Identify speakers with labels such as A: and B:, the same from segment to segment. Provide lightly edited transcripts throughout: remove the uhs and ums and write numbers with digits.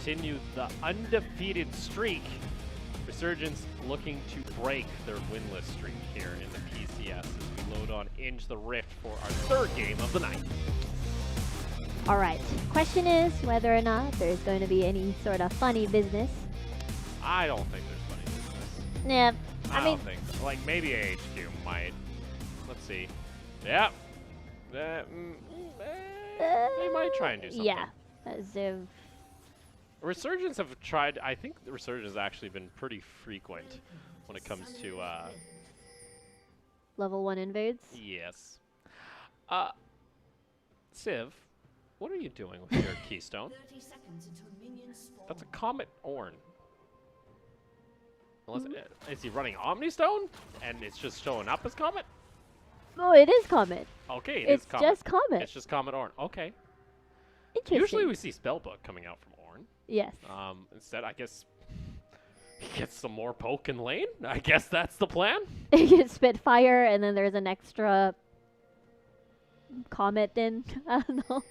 A: continue the undefeated streak. Resurgence looking to break their winless streak here in the PCS as we load on into the Rift for our third game of the night.
B: All right. Question is whether or not there's going to be any sort of funny business.
A: I don't think there's funny business.
B: Yeah.
A: I don't think so. Like, maybe AHQ might. Let's see. Yeah. They might try and do something.
B: Yeah. As if
A: Resurgence have tried. I think the Resurgence has actually been pretty frequent when it comes to.
B: level 1 invades.
A: Yes. Civ, what are you doing with your keystone? That's a Comet Orn. Unless is he running Omnistone and it's just showing up as Comet?
B: Oh, it is Comet.
A: Okay,
B: It's
A: is Comet.
B: just Comet.
A: It's just Comet Orn. Okay.
B: Interesting.
A: Usually we see Spellbook coming out from Orn.
B: Yes.
A: Instead, I guess he gets some more poke in lane. I guess that's the plan.
B: You can spit fire, and then there's an extra comet in. I don't know.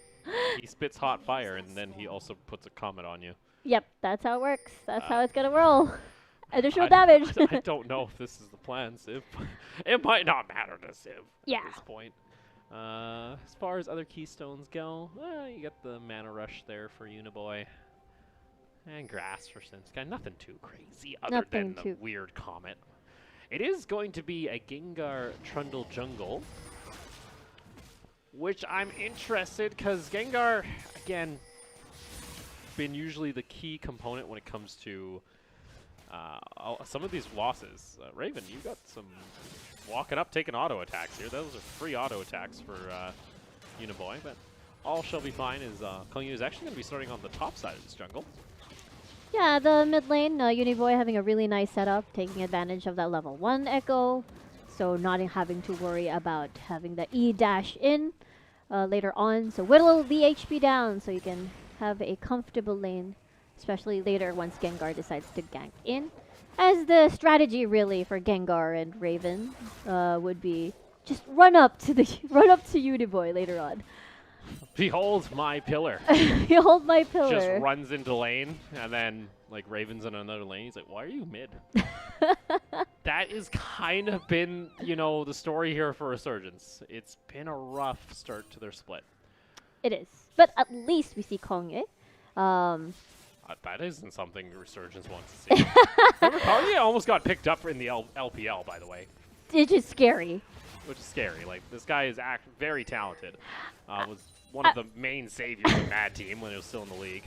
A: He spits hot fire, and then he also puts a comet on you.
B: Yep, that's how it works. That's how it's gonna roll. Additional
A: I
B: damage.
A: I don't know if this is the plan, Civ. It might not matter to Civ
B: Yeah.
A: at this point. As far as other keystones go, you got the mana rush there for Uniboy. And grass for Sinska. Nothing too crazy other than the weird comet. It is going to be a Gengar Trundle jungle, which I'm interested because Gengar, again, been usually the key component when it comes to some of these losses. Raven, you got some walking up, taking auto attacks here. Those are free auto attacks for Uniboy, but all shall be fine as Kongyu is actually going to be starting on the top side of this jungle.
B: Yeah, the mid lane, Uniboy having a really nice setup, taking advantage of that level 1 echo, so not having to worry about having the E dash in later on. So whittle the HP down so you can have a comfortable lane, especially later once Gengar decides to gank in. As the strategy really for Gengar and Raven would be just run up to Uniboy later on.
A: Behold my pillar.
B: Behold my pillar.
A: Just runs into lane, and then like Raven's in another lane. He's like, "Why are you mid?" That has kind of been, the story here for Resurgence. It's been a rough start to their split.
B: It is, but at least we see Kongye.
A: That isn't something Resurgence wants to see. Remember, Kongye almost got picked up in the LPL, by the way.
B: It's just scary.
A: Which is scary. Like, this guy is very talented. Was one of the main saviors of Mad Team when it was still in the league.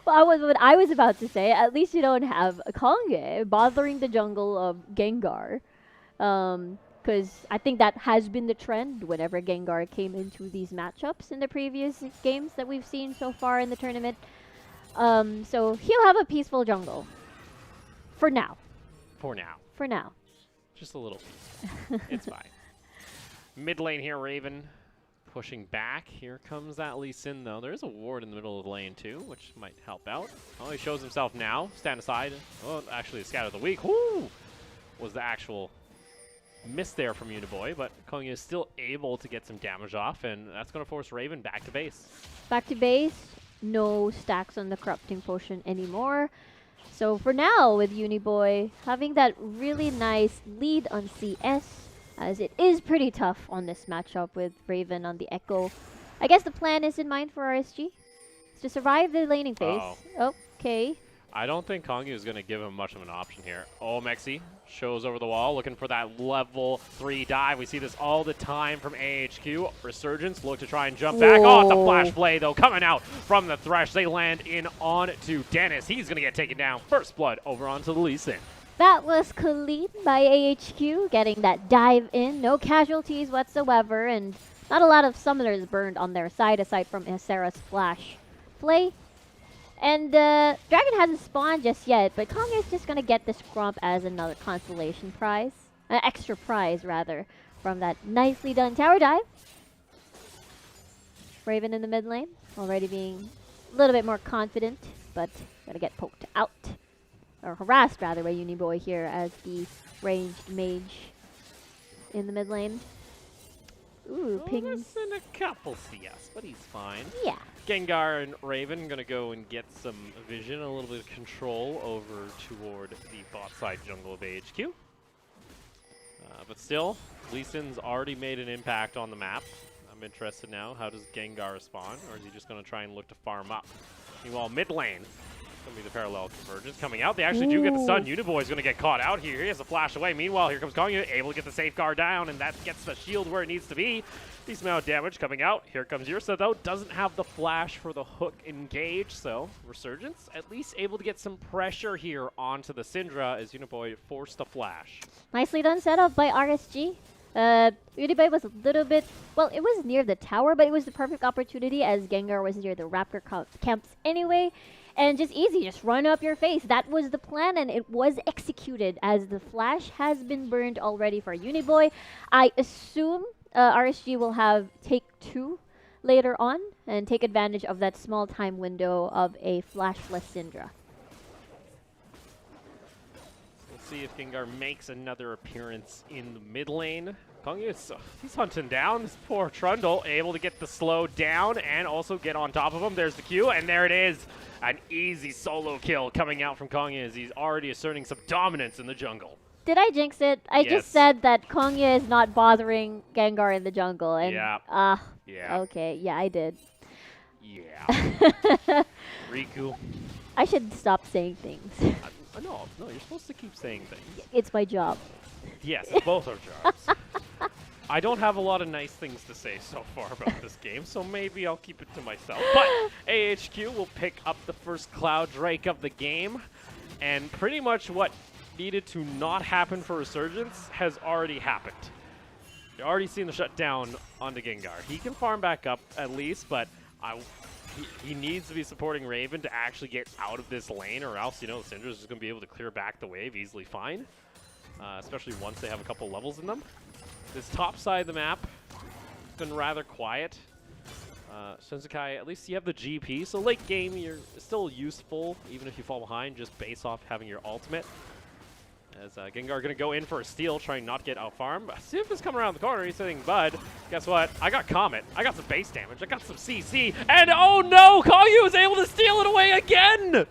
B: Well, what I was about to say, at least you don't have a Kongye bothering the jungle of Gengar. Because I think that has been the trend whenever Gengar came into these matchups in the previous games that we've seen so far in the tournament. So he'll have a peaceful jungle. For now.
A: For now.
B: For now.
A: Just a little piece. It's fine. Mid lane here, Raven pushing back. Here comes that Lee Sin, though. There's a ward in the middle of the lane, too, which might help out. Oh, he shows himself now. Stand aside. Oh, actually, the scout of the week. Whoo! Was the actual miss there from Uniboy, but Kongyu is still able to get some damage off, and that's going to force Raven back to base.
B: Back to base. No stacks on the corrupting potion anymore. So for now, with Uniboy having that really nice lead on CS, as it is pretty tough on this matchup with Raven on the Echo. I guess the plan is in mind for RSG. It's to survive the laning phase. Okay.
A: I don't think Kongyu is going to give him much of an option here. Oh, Mexi shows over the wall, looking for that level 3 dive. We see this all the time from AHQ. Resurgence look to try and jump back. Oh, the flash play, though, coming out from the Thresh. They land in on to Dennis. He's going to get taken down. First blood over onto the Lee Sin.
B: That was clean by AHQ, getting that dive in. No casualties whatsoever, and not a lot of summoners burned on their side, aside from Isera's flash play. And Dragon hasn't spawned just yet, but Kongyu is just going to get this Grump as another consolation prize. Extra prize, rather, from that nicely done tower dive. Raven in the mid lane, already being a little bit more confident, but got to get poked out. Or harassed, rather, by Uniboy here as the ranged mage in the mid lane. Ooh, pings.
A: Missing a couple CS, but he's fine.
B: Yeah.
A: Gengar and Raven gonna go and get some vision, a little bit of control over toward the bot side jungle of AHQ. But still, Lee Sin's already made an impact on the map. I'm interested now. How does Gengar respond? Or is he just going to try and look to farm up? Meanwhile, mid lane, going to be the parallel convergence coming out. They actually do get the stun. Uniboy's going to get caught out here. He has to flash away. Meanwhile, here comes Kongyu, able to get the safeguard down, and that gets the shield where it needs to be. Decent amount of damage coming out. Here comes Ursa, though. Doesn't have the flash for the hook engage, so Resurgence at least able to get some pressure here onto the Syndra as Uniboy forced a flash.
B: Nicely done setup by RSG. Uniboy was a little bit, well, it was near the tower, but it was the perfect opportunity as Gengar was near the Raptor camps anyway. And just easy, just run up your face. That was the plan, and it was executed as the flash has been burned already for Uniboy. I assume RSG will have take 2 later on and take advantage of that small time window of a flashless Syndra.
A: We'll see if Gengar makes another appearance in the mid lane. Kongyu, he's hunting down this poor Trundle, able to get the slow down and also get on top of him. There's the Q, and there it is. An easy solo kill coming out from Kongyu as he's already asserting some dominance in the jungle.
B: Did I jinx it? I just said that Kongyu is not bothering Gengar in the jungle. And,
A: yeah.
B: Okay, yeah, I did.
A: Yeah. Riku.
B: I should stop saying things.
A: No, you're supposed to keep saying things.
B: It's my job.
A: Yes, both are jobs. I don't have a lot of nice things to say so far about this game, so maybe I'll keep it to myself. But AHQ will pick up the first Cloud Drake of the game, and pretty much what needed to not happen for Resurgence has already happened. You've already seen the shutdown onto Gengar. He can farm back up at least, but he needs to be supporting Raven to actually get out of this lane, or else, you know, the Syndra's just going to be able to clear back the wave easily fine, especially once they have a couple levels in them. This top side of the map has been rather quiet. Shinsekai, at least you have the GP, so late game you're still useful, even if you fall behind, just based off having your ultimate. As Gengar going to go in for a steal, trying not to get out-farmed. Sif is coming around the corner, he's saying, Bud, guess what? I got Comet, I got some base damage, I got some CC, and oh no! Kongyu is able to steal it away again!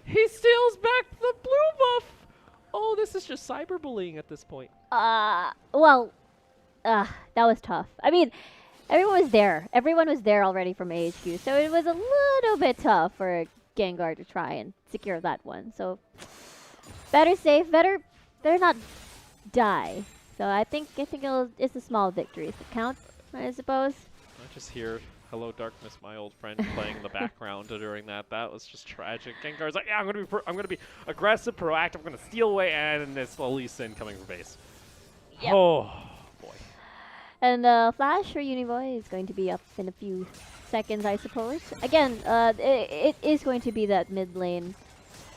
A: He steals back the blue buff! Oh, this is just cyberbullying at this point.
B: Well, that was tough. I mean, everyone was there. Everyone was there already from AHQ, so it was a little bit tough for Gengar to try and secure that one. So, better safe, better not die. So I think it's the small victories that count, I suppose.
A: I just hear Hello Darkness, my old friend, playing in the background during that. That was just tragic. Gengar's like, yeah, I'm gonna be aggressive, proactive. I'm gonna steal away, and it's Lee Sin coming for base.
B: Yep.
A: Oh boy.
B: And Flash for Uniboy is going to be up in a few seconds, I suppose. Again, it is going to be that mid lane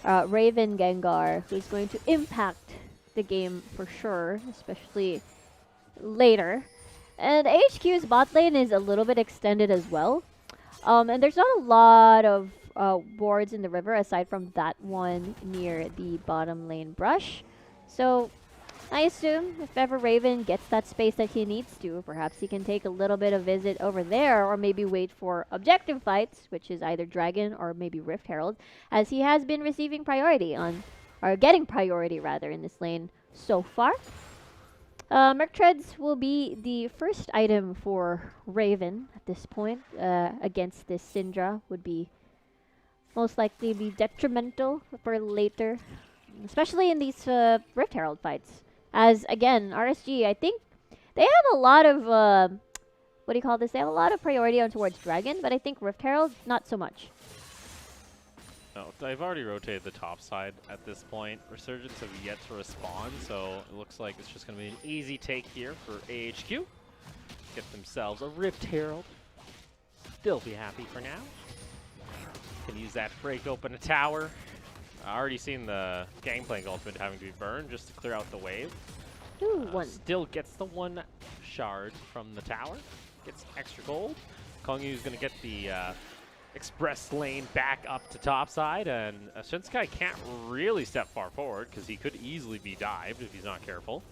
B: Raven Gengar who's going to impact the game for sure, especially later. And HQ's bot lane is a little bit extended as well. And there's not a lot of wards in the river aside from that one near the bottom lane brush. So I assume if ever Raven gets that space that he needs to, perhaps he can take a little bit of visit over there or maybe wait for objective fights, which is either Dragon or maybe Rift Herald, as he has been receiving priority on, or getting priority rather, in this lane so far. Merc Treads will be the first item for Raven at this point. Against this Syndra would be most likely be detrimental for later, especially in these Rift Herald fights. As again, RSG, I think they have a lot of what do you call this? They have a lot of priority on towards Dragon, but I think Rift Herald not so much.
A: No, they've already rotated the top side at this point. Resurgence have yet to respond, so it looks like it's just going to be an easy take here for AHQ. Get themselves a Rift Herald. They'll be happy for now. Can use that to break open a tower. I already seen the Gangplank ultimate having to be burned just to clear out the wave.
B: Ooh, one.
A: Still gets the one shard from the tower. Gets extra gold. Kongyu's going to get the express lane back up to topside, and Shinsekai can't really step far forward because he could easily be dived if he's not careful.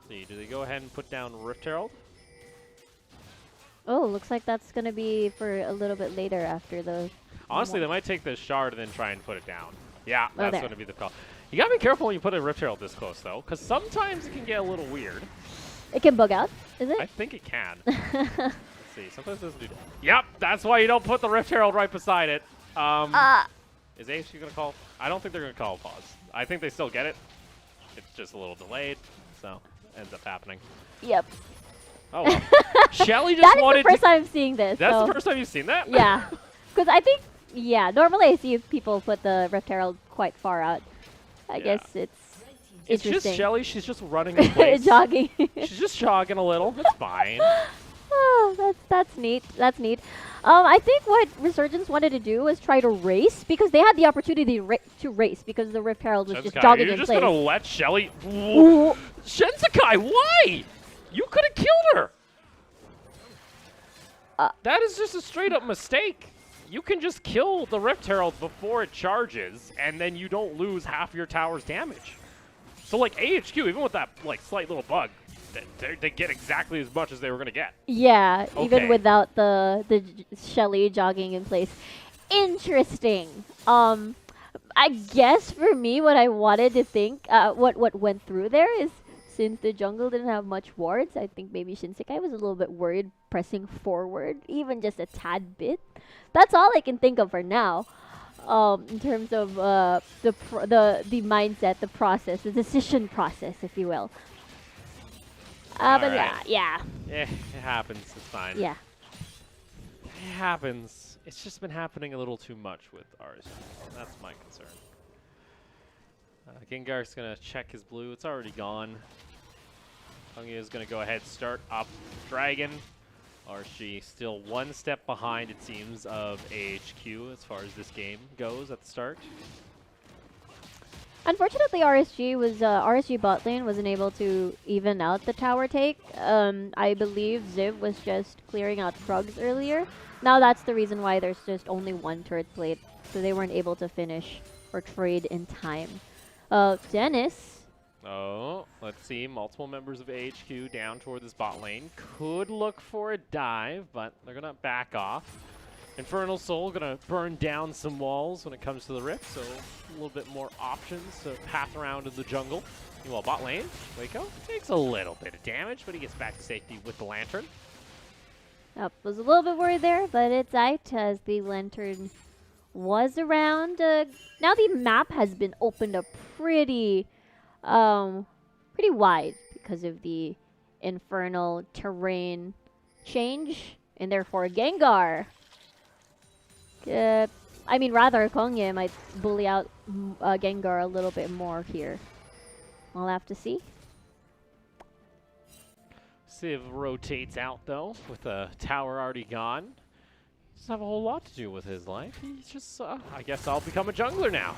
A: See, do they go ahead and put down Rift Herald?
B: Oh, looks like that's gonna be for a little bit later after the.
A: Honestly, they might take this shard and then try and put it down. Yeah,
B: Oh,
A: that's
B: there.
A: going to be the call. You got to be careful when you put a Rift Herald this close, though, because sometimes it can get a little weird.
B: It can bug out, is it?
A: I think it can. Let's see. Sometimes it doesn't do that. Yep, that's why you don't put the Rift Herald right beside it. Is AHQ going to call? I don't think they're going to call a pause. I think they still get it. It's just a little delayed, so ends up happening.
B: Yep.
A: Oh, well. Shelly just
B: That is
A: wanted
B: the first time I'm seeing this.
A: That's
B: so
A: the first time you've seen that?
B: yeah. Because I think, yeah, normally I see people put the Rift Herald quite far out. I guess it's
A: It's just
B: interesting.
A: Shelly. She's just running in place.
B: Jogging.
A: She's just jogging a little. It's fine.
B: Oh, that's neat. That's neat. I think what Resurgence wanted to do was try to race because they had the opportunity to race because the Rift Herald was just jogging
A: You're
B: in
A: just
B: place.
A: gonna let Shelly?
B: Ooh.
A: Shinsekai, why? You could have killed her. That is just a straight up mistake. You can just kill the Rift Herald before it charges, and then you don't lose half your tower's damage. So like AHQ, even with that like slight little bug, they get exactly as much as they were gonna get.
B: Yeah,
A: Okay.
B: even without the Shelly jogging in place. Interesting. I guess for me, what I wanted to think, what went through there is since the jungle didn't have much wards, I think maybe Shinsekai was a little bit worried pressing forward, even just a tad bit. That's all I can think of for now. In terms of the mindset, the process, the decision process, if you will. But
A: Alright.
B: yeah.
A: It happens. It's fine.
B: Yeah.
A: It happens. It's just been happening a little too much with RSG. That's my concern. Gengar's going to check his blue. It's already gone. Hungy is going to go ahead, start up Dragon. RSG still one step behind, it seems, of AHQ as far as this game goes at the start.
B: Unfortunately, RSG bot lane wasn't able to even out the tower take. I believe Ziv was just clearing out Krugs earlier. Now that's the reason why there's just only one turret plate, so they weren't able to finish or trade in time. Dennis.
A: Oh, let's see. Multiple members of AHQ down toward this bot lane. Could look for a dive, but they're going to back off. Infernal Soul going to burn down some walls when it comes to the Rift, so a little bit more options to path around in the jungle. Meanwhile, bot lane, Waco takes a little bit of damage, but he gets back to safety with the Lantern.
B: Was a little bit worried there, but it's aight as the Lantern was around. Now the map has been opened up pretty wide because of the infernal terrain change, and therefore Gengar. I mean, rather, Kongye might bully out Gengar a little bit more here. We'll have to see.
A: Civ rotates out, though, with the tower already gone. He doesn't have a whole lot to do with his life. He's just, I guess I'll become a jungler now.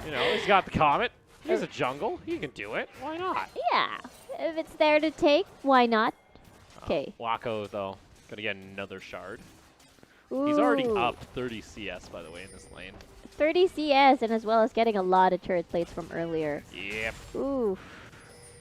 A: You know, he's got the Comet. He's a jungle. He can do it. Why not?
B: Yeah, if it's there to take, why not? Okay.
A: Wako, though, gonna get another shard. He's already up 30 CS, by the way, in this lane.
B: 30 CS, and as well as getting a lot of turret plates from earlier.
A: Yep.
B: Ooh.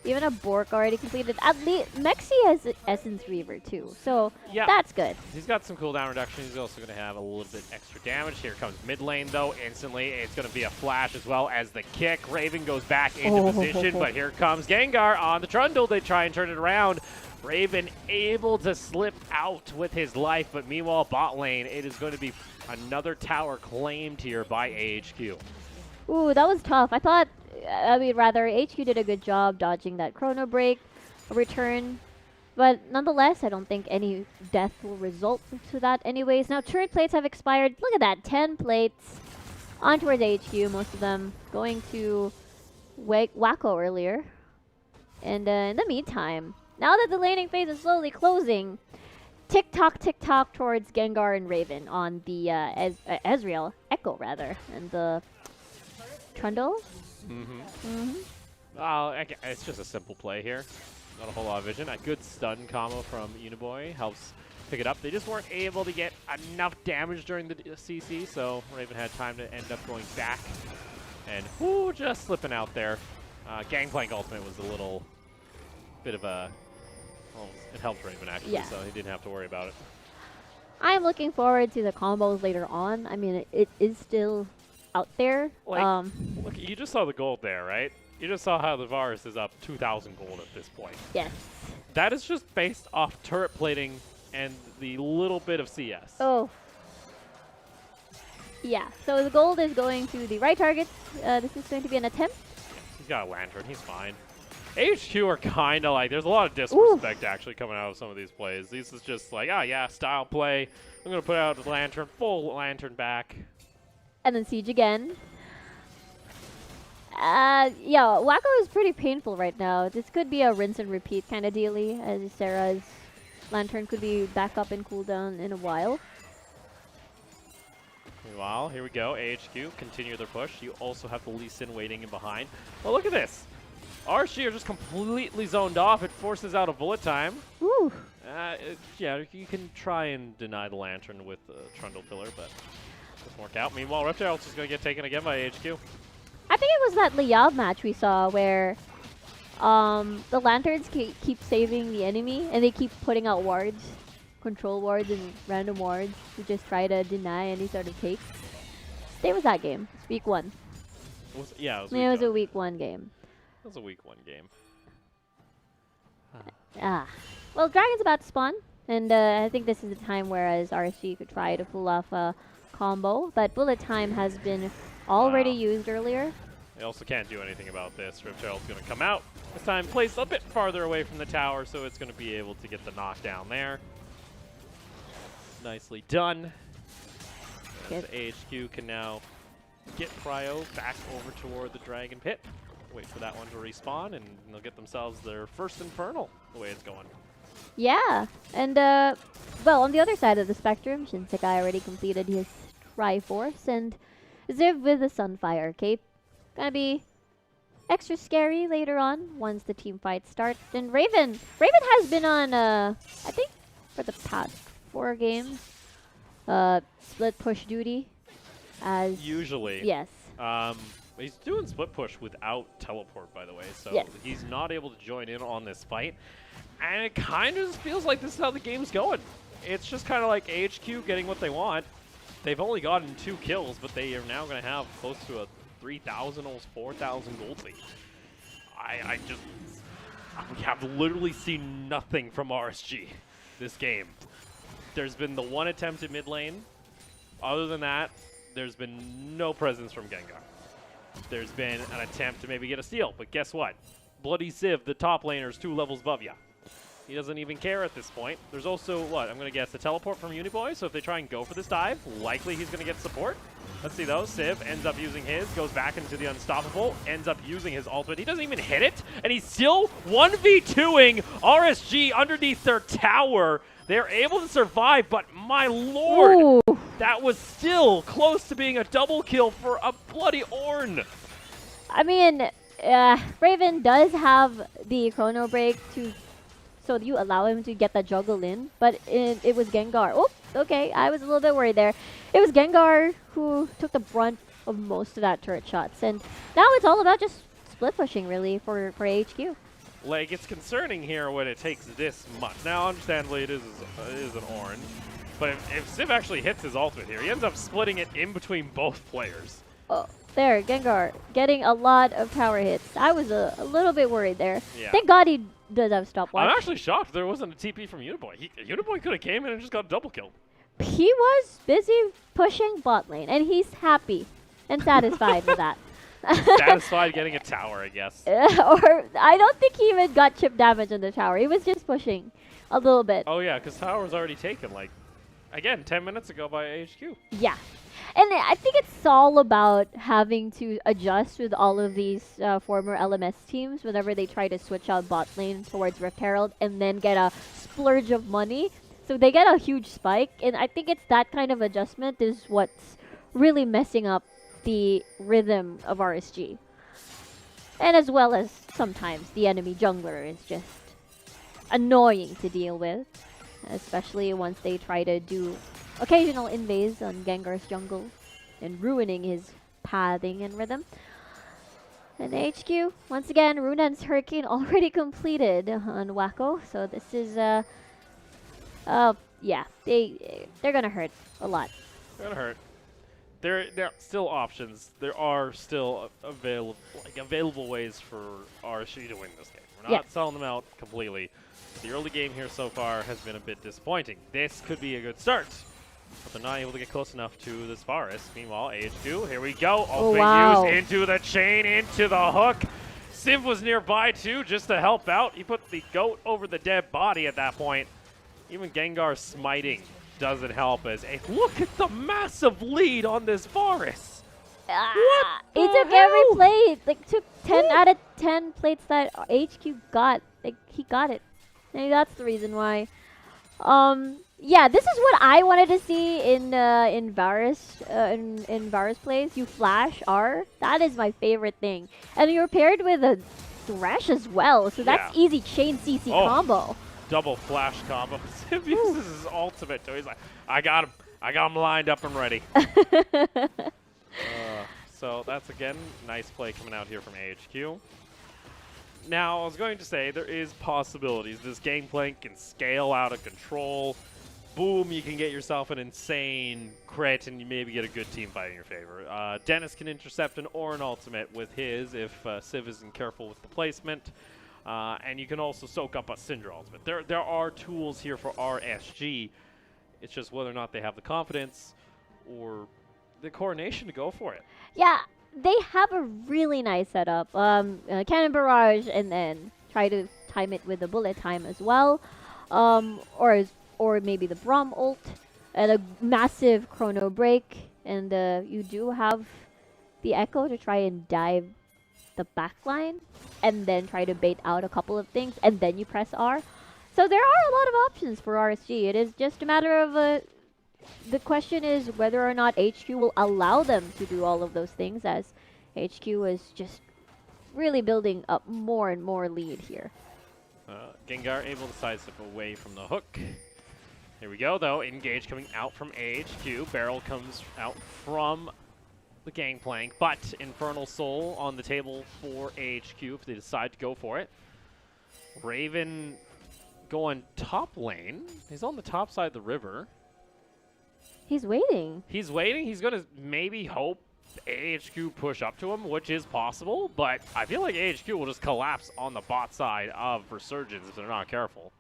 B: Even a Bork already completed. At least Mexi has Essence Reaver too, so
A: yeah,
B: that's good.
A: He's got some cooldown reduction. He's also going to have a little bit extra damage. Here comes mid lane, though, instantly. It's going to be a flash as well as the kick. Raven goes back into position, but here comes Gengar on the Trundle. They try and turn it around. Raven able to slip out with his life, but meanwhile, bot lane, it is going to be another tower claimed here by AHQ.
B: Ooh, that was tough. Rather, HQ did a good job dodging that Chrono Break return. But nonetheless, I don't think any death will result to that anyways. Now, turret plates have expired. Look at that, 10 plates on towards HQ, most of them going to Wacko earlier. And in the meantime, now that the laning phase is slowly closing, tick-tock towards Gengar and Raven on the Ezreal, Echo rather, and the Trundle.
A: It's just a simple play here. Not a whole lot of vision. A good stun combo from Uniboy helps pick it up. They just weren't able to get enough damage during the CC, so Raven had time to end up going back. And just slipping out there. Gangplank ultimate was a little bit of a Well, it helped Raven actually,
B: Yeah.
A: so he didn't have to worry about it.
B: I'm looking forward to the combos later on. I mean, it is still out there.
A: Like, look, you just saw the gold there, right? You just saw how the Varus is up 2,000 gold at this point.
B: Yes.
A: That is just based off turret plating and the little bit of CS.
B: Oh. Yeah, so the gold is going to the right target. This is going to be an attempt.
A: He's got a lantern. He's fine. HQ are kind of like, there's a lot of disrespect actually coming out of some of these plays. This is just like, ah, yeah, style play. I'm going to put out the lantern, full lantern back.
B: And then siege again. Yeah, Wacko is pretty painful right now. This could be a rinse and repeat kind of dealy, as Sarah's lantern could be back up and cooldown in a while.
A: Meanwhile, here we go. AHQ continue their push. You also have the Lee Sin waiting in behind. Well, look at this. RSG are just completely zoned off. It forces out a bullet time.
B: Ooh.
A: Yeah, you can try and deny the lantern with Trundle Pillar, but it doesn't work out. Meanwhile, Reptile's just going to get taken again by AHQ.
B: I think it was that Liav match we saw where the lanterns keep saving the enemy and they keep putting out wards, control wards and random wards to just try to deny any sort of takes. It was that game. It's week 1.
A: It was
B: It was a week 1 game.
A: It was a week 1 game.
B: Well, Dragon's about to spawn, and I think this is the time whereas RSG could try to pull off a combo, but bullet time has been already used earlier.
A: They also can't do anything about this. Riptail's going to come out. This time placed a bit farther away from the tower, so it's going to be able to get the knockdown there. Nicely done. The AHQ can now get Cryo back over toward the Dragon Pit. Wait for that one to respawn, and they'll get themselves their first Infernal, the way it's going.
B: Yeah, and well, on the other side of the spectrum, Shinsekai already completed his Triforce, and Ziv with the Sunfire Cape. Gonna be extra scary later on once the team fight starts. And Raven has been on, I think, for the past 4 games, split push duty. As
A: usually.
B: Yes.
A: He's doing split push without teleport, by the way, so
B: yes.
A: He's not able to join in on this fight. And it kind of feels like this is how the game's going. It's just kind of like AHQ getting what they want. They've only gotten 2 kills, but they are now going to have close to a 3,000, almost 4,000 gold lead. We have literally seen nothing from RSG this game. There's been the 1 attempt at mid lane. Other than that, there's been no presence from Gengar. There's been an attempt to maybe get a steal, but guess what? Bloody Civ, the top laner, is 2 levels above ya. He doesn't even care at this point. There's also, what, I'm going to guess, a teleport from Uniboy, so if they try and go for this dive, likely he's going to get support. Let's see, though. Civ ends up using his, goes back into the Unstoppable, ends up using his ultimate. He doesn't even hit it, and he's still 1v2ing RSG underneath their tower. They're able to survive, but my lord,
B: Ooh.
A: That was still close to being a double kill for a bloody Ornn.
B: I mean, Raven does have the chrono break so you allow him to get the juggle in, but it was Gengar. Oh, okay, I was a little bit worried there. It was Gengar who took the brunt of most of that turret shots, and now it's all about just split pushing, really, for HQ.
A: Like, it's concerning here when it takes this much. Now, understandably, it is an Ornn, but if Civ actually hits his ultimate here, he ends up splitting it in between both players.
B: Oh, there, Gengar getting a lot of tower hits. I was a little bit worried there.
A: Yeah.
B: Thank God he does have stopwatch.
A: I'm actually shocked there wasn't a TP from Uniboy. Uniboy could have came in and just got a double kill.
B: He was busy pushing bot lane, and he's happy and satisfied with that.
A: Satisfied getting a tower, I guess.
B: Or I don't think he even got chip damage on the tower. He was just pushing a little bit.
A: Oh yeah, because tower was already taken, like, again, 10 minutes ago by HQ.
B: Yeah. And I think it's all about having to adjust with all of these former LMS teams whenever they try to switch out bot lane towards Rift Herald and then get a splurge of money. So they get a huge spike, and I think it's that kind of adjustment is what's really messing up the rhythm of RSG. And as well as sometimes the enemy jungler is just annoying to deal with, especially once they try to do occasional invades on Gengar's jungle and ruining his pathing and rhythm. And HQ, once again, Runan's Hurricane already completed on Wacko. So this is, yeah, they're gonna hurt a lot.
A: They're gonna hurt. There are still options. There are still available ways for RSG to win this game. We're not selling them out completely. The early game here so far has been a bit disappointing. This could be a good start, but they're not able to get close enough to this forest. Meanwhile, AH2, here we go. Open use into the chain, into the hook. Civ was nearby too, just to help out. He put the goat over the dead body at that point. Even Gengar smiting doesn't help us. Hey, look at the massive lead on this forest.
B: He took every plate. Like, took 10 out of 10 plates that HQ got. Like, he got it. Maybe that's the reason why. Yeah, this is what I wanted to see in Varus in Varus plays. You flash R. That is my favorite thing. And you're paired with a Thresh as well, so that's easy chain CC combo.
A: Double flash combo. Civ uses his ultimate too. He's like, I got him lined up and ready. So that's again nice play coming out here from AHQ. Now, I was going to say, there is possibilities. This gangplank can scale out of control. Boom, you can get yourself an insane crit, and you maybe get a good team fight in your favor. Dennis can intercept an Orin ultimate with his if Civ isn't careful with the placement. And you can also soak up a Syndra ultimate. There are tools here for RSG. It's just whether or not they have the confidence or the coordination to go for it.
B: Yeah. They have a really nice setup. Cannon Barrage, and then try to time it with the bullet time as well. Or maybe the Braum ult, and a massive chrono break. And you do have the Echo to try and dive the backline, and then try to bait out a couple of things, and then you press R. So there are a lot of options for RSG. It is just a matter of the question is whether or not HQ will allow them to do all of those things, as HQ is just really building up more and more lead here.
A: Gengar able to sidestep away from the hook. Here we go, though. Engage coming out from AHQ. Barrel comes out from the gangplank, but Infernal Soul on the table for AHQ if they decide to go for it. Raven going top lane. He's on the top side of the river.
B: He's waiting.
A: He's waiting. He's going to maybe hope AHQ push up to him, which is possible, but I feel like AHQ will just collapse on the bot side of Resurgence if they're not careful.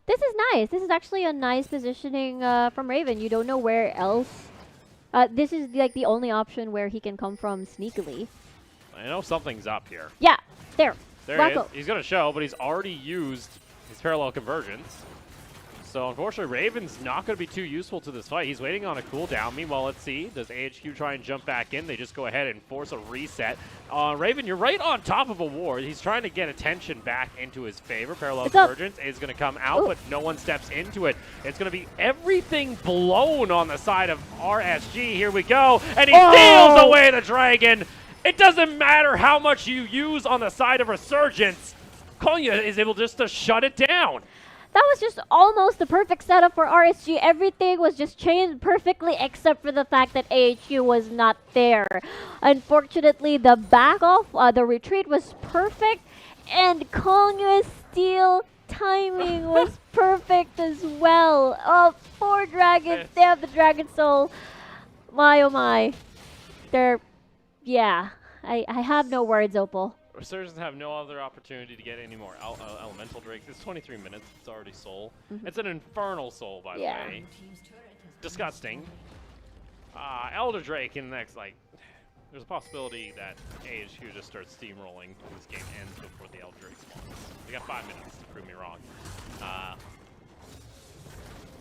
B: This is nice. This is actually a nice positioning from Raven. You don't know where else. This is like the only option where he can come from sneakily.
A: I know something's up here.
B: Yeah, there.
A: There he is. He's going to show, but he's already used his parallel convergence. So unfortunately, Raven's not going to be too useful to this fight. He's waiting on a cooldown. Meanwhile, let's see. Does AHQ try and jump back in? They just go ahead and force a reset. Raven, you're right on top of a ward. He's trying to get attention back into his favor. Parallel convergence is going to come out, but no one steps into it. It's going to be everything blown on the side of RSG. Here we go. And he steals away the dragon. It doesn't matter how much you use on the side of Resurgence. Konya is able just to shut it down.
B: That was just almost the perfect setup for RSG. Everything was just chained perfectly except for the fact that AHQ was not there. Unfortunately, the back off, the retreat was perfect, and Konya's steal timing was perfect as well. Oh, 4 dragons. They have the Dragon Soul. My, oh my. Yeah. I have no words, Opal.
A: Resurgence have no other opportunity to get any more elemental drakes. It's 23 minutes. It's already soul. It's an infernal soul, by the way. Disgusting. Elder Drake in the next, like, there's a possibility that AHQ just starts steamrolling when this game ends before the Elder Drake spawns. They got 5 minutes to prove me wrong.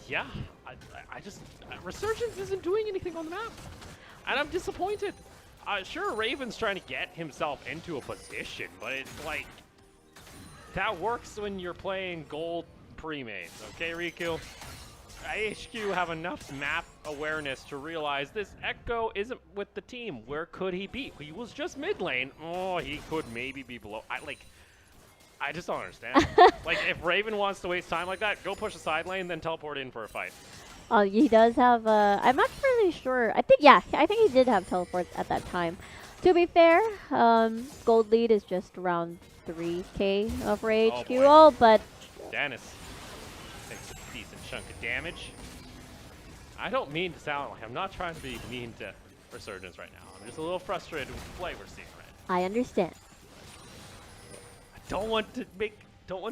A: Yeah, I just Resurgence isn't doing anything on the map, and I'm disappointed. Sure, Raven's trying to get himself into a position, but it's like, that works when you're playing gold pre-made, okay, Riku? AHQ have enough map awareness to realize this Echo isn't with the team. Where could he be? He was just mid lane. Oh, he could maybe be below. I just don't understand. Like, if Raven wants to waste time like that, go push a side lane, then teleport in for a fight.
B: He does have, I'm not really sure. I think he did have teleports at that time. To be fair, gold lead is just around 3k for HQ,
A: boy.
B: but
A: Dennis takes a decent chunk of damage. I don't mean to sound like I'm not trying to be mean to Resurgence right now. I'm just a little frustrated with the play we're seeing right now.
B: I understand.
A: I don't want to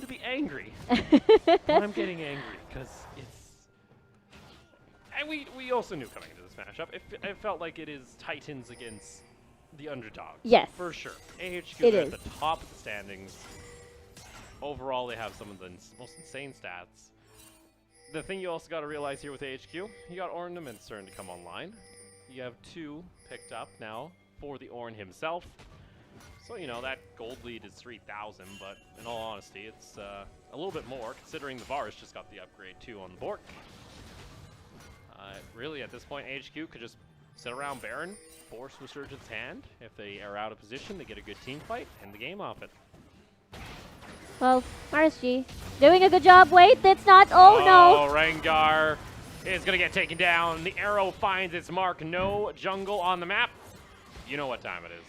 A: be angry, but I'm getting angry because it's. And we also knew coming into this matchup, it felt like it is Titans against the underdogs.
B: Yes.
A: For sure. AHQ
B: It
A: are
B: is.
A: at the top of the standings. Overall, they have some of the most insane stats. The thing you also got to realize here with AHQ, you got ornaments starting to come online. You have 2 picked up now for the Ornn himself. So, you know, that gold lead is 3,000, but in all honesty, it's a little bit more, considering the Varus just got the upgrade too on the Bork. Really, at this point, HQ could just sit around Baron, force Resurgence's hand. If they are out of position, they get a good team fight, end the game off it.
B: Well, RSG doing a good job. Wait, that's not. Oh no!
A: Rengar is going to get taken down. The arrow finds its mark. No jungle on the map. You know what time it is.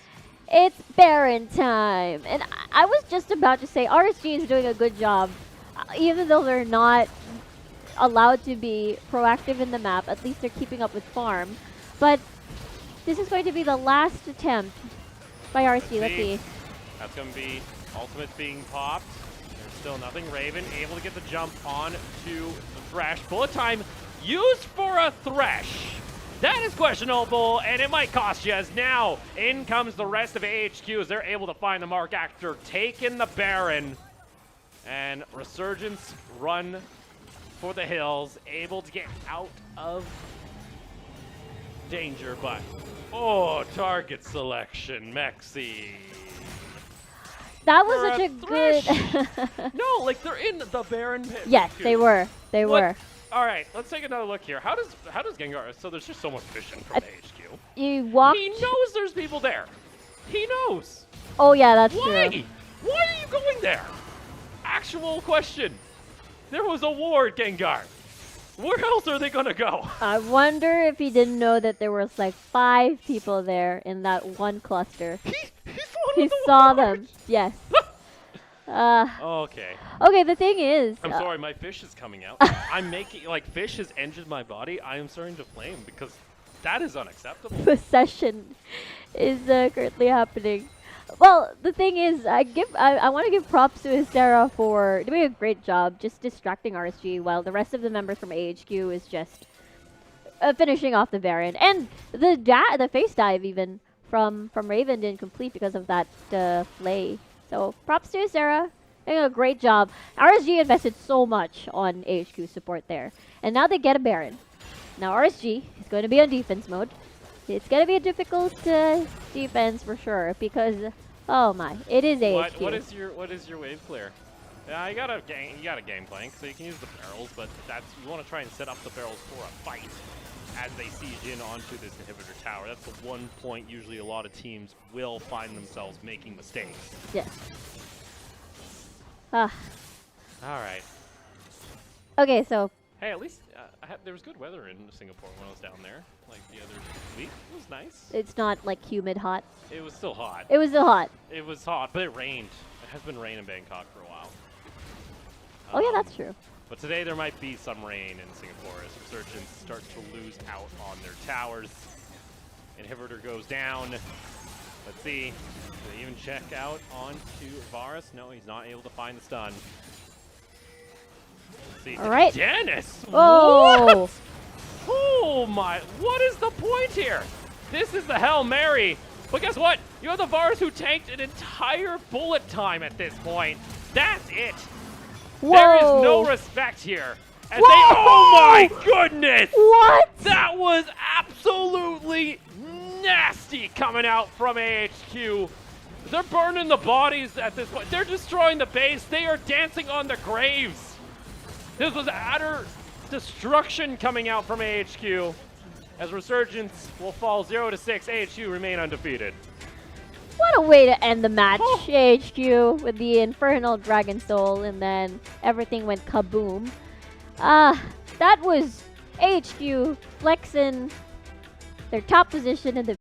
B: It's Baron time. And I was just about to say RSG is doing a good job. Even though they're not allowed to be proactive in the map, at least they're keeping up with farm. But this is going to be the last attempt by RSG. Let's see.
A: That's going to be ultimates being popped. There's still nothing. Raven able to get the jump on to the Thresh. Bullet time used for a Thresh. That is questionable, and it might cost you, as now in comes the rest of AHQ as they're able to find the mark after taking the Baron. And Resurgence run for the hills, able to get out of danger, but target selection, Mexi.
B: That was such a good.
A: No, like they're in the Baron pit.
B: Yes, they were. They were.
A: All right, let's take another look here. How does Gengar? So there's just so much vision from HQ.
B: You walked.
A: He knows there's people there. He knows.
B: Oh yeah, that's
A: Why?
B: true.
A: Why are you going there? Actual question. There was a war at Gengar. Where else are they gonna go?
B: I wonder if he didn't know that there was like 5 people there in that one cluster. He saw them. Yes.
A: Okay.
B: Okay, the thing is.
A: I'm sorry, my fish is coming out. I'm making, like, fish has entered my body. I am starting to flame because that is unacceptable.
B: Possession is currently happening. Well, the thing is, I want to give props to Sarah for doing a great job just distracting RSG while the rest of the members from AHQ is just finishing off the Baron. And the face dive even from Raven didn't complete because of that flay. So props to Sarah, doing a great job. RSG invested so much on AHQ support there. And now they get a Baron. Now RSG is going to be on defense mode. It's going to be a difficult defense for sure because, oh my, it is AHQ.
A: What is your wave clear? Yeah, you got a game plank, so you can use the barrels, but you want to try and set up the barrels for a fight as they siege in onto this inhibitor tower. That's the one point usually a lot of teams will find themselves making mistakes.
B: Yes.
A: All right.
B: Okay, so.
A: Hey, at least there was good weather in Singapore when I was down there. Like the other week, it was nice.
B: It's not like humid hot.
A: It was still hot.
B: It was still hot.
A: It was hot, but it rained. It has been raining in Bangkok for a while.
B: Oh yeah, that's true.
A: But today there might be some rain in Singapore as Resurgence start to lose out on their towers. Inhibitor goes down. Let's see. Do they even check out onto Varus? No, he's not able to find the stun. Let's see.
B: All right.
A: Dennis!
B: Oh!
A: What? Oh my, what is the point here? This is the Hail Mary. But guess what? You have the Varus who tanked an entire bullet time at this point. That's it.
B: Whoa.
A: There is no respect here. As oh my goodness!
B: What?
A: That was absolutely nasty coming out from AHQ. They're burning the bodies at this point. They're destroying the base. They are dancing on the graves. This was utter destruction coming out from AHQ. As Resurgence will fall 0-6, AHQ remain undefeated.
B: What a way to end the match. AHQ with the Infernal Dragon Soul, and then everything went kaboom. That was AHQ flexing their top position in the